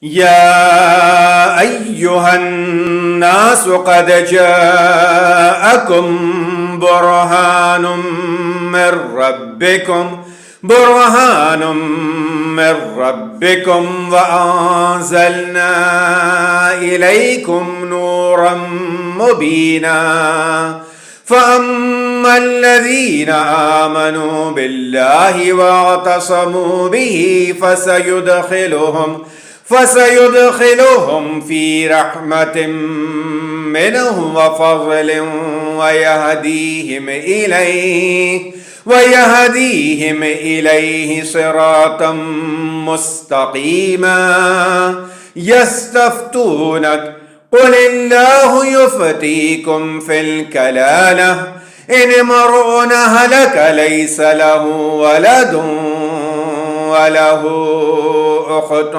يا أيها الناس قد جاءكم برهان من ربكم وأنزلنا إليكم نورا مبينا. فأما الذين آمنوا بالله واعتصموا به فسيدخلهم في رحمة منه وفضل ويهديهم إليه صراطا مستقيما. يستفتونك قل الله يفتيكم في الكلالة إن امرؤ هلك ليس له ولد وله أخت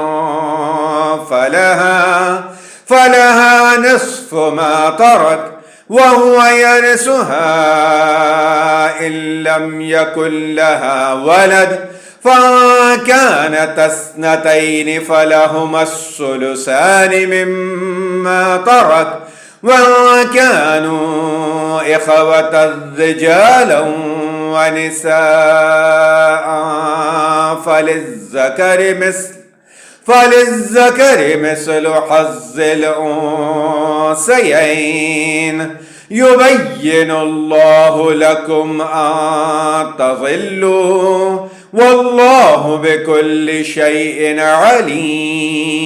فلها نصف ما ترك وهو يرثها إن لم يكن لها ولد، فكانت اثنتين فلهما الثلثان مما ترك، وكانوا إخوة رجالا ونساء فللذكر مثل حظ الأنثيين. يبين الله لكم أن تضلوا والله بكل شيء عليم.